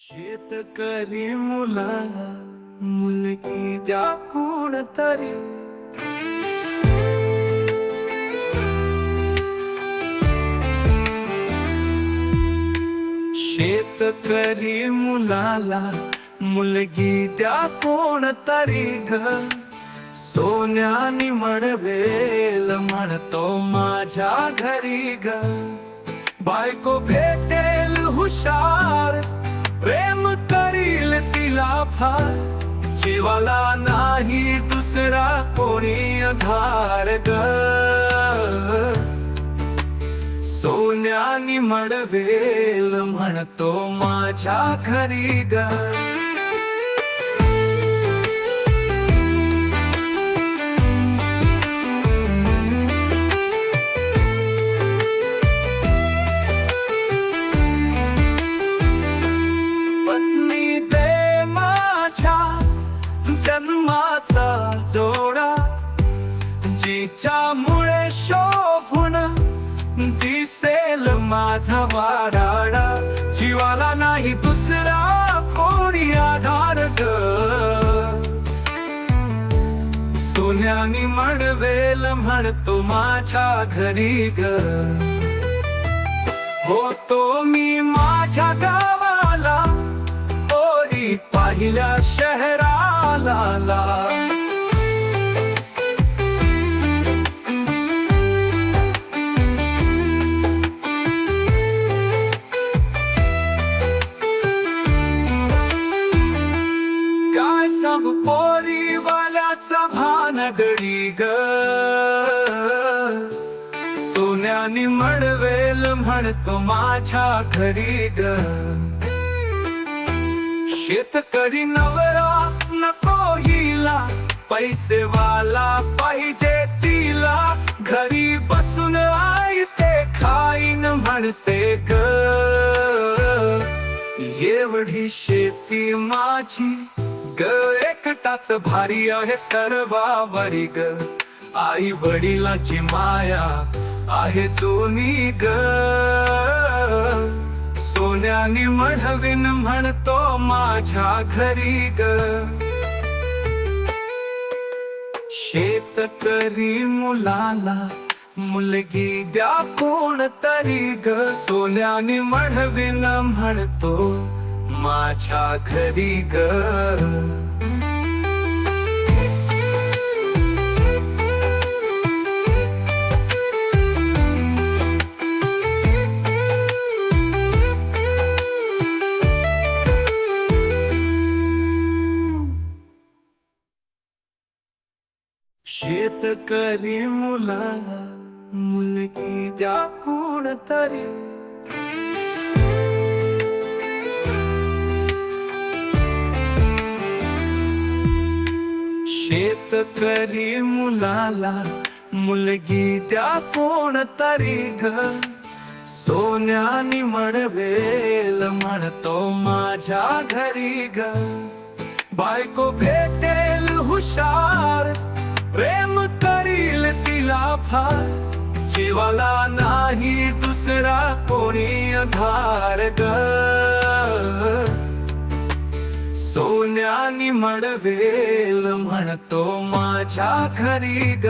शेतकरी मुलाला मुलगी द्या कोणतरी, शेतकरी मुलाला मुलगी द्या कोणतरी ग, सोन्यानी मडवेल म्हणतो माझ्या घरी ग. बायको भेटेल हुशार, प्रेम करील तिला फार, जीवाला नाही दुसरा कोणी आधार ग. सोन्यानी मडवेल म्हणतो माझ्या घरी ग. पत्नी दे माझ्या जन्माचा जोडा, जिच्यामुळे शोभून दिसेल माझा वाराडा, जीवाला नाही दुसरा कोणी आधार ग. सोन्यानी मडवेल म्हणतो माझ्या घरी ग. होतो मी माझ्या गावाला, ओरी पाहिल्या शहराला. काय सांगू पोरीवाल्याचा भानगडी ग, सोन्यानी मडवेल म्हणतो माझ्या घरी ग. शेतकरी नवरा नको हिला, पैसेवाला पाहिजे तिला, घरी बसून आई ते खाईन म्हणते ग. एवढी शेती माझी ग, एकटाच भारी आहे सर्वावरी ग. आई वडिलाची माया आहे जुनी ग. सोन्यानी मडवीन म्हणतो माझ्या घरी ग. शेतकरी मुलाला मुलगी द्या कोणतरी ग, सोन्यानी मडवीन म्हणतो माझ्या घरी ग. शेतकरी मुलाला मुलगी द्या कोणतरी, शेतकरी मुलाला मुलगी द्या कोणतरी ग, सोन्यानी मडवेल म्हणतो माझ्या घरी ग. बायको भेटेल हुशार, प्रेम करील तिला फार, जीवाला नाही दुसरा कोणी आधार ग. सोन्यानी मडवेल म्हणतो माझ्या घरी ग.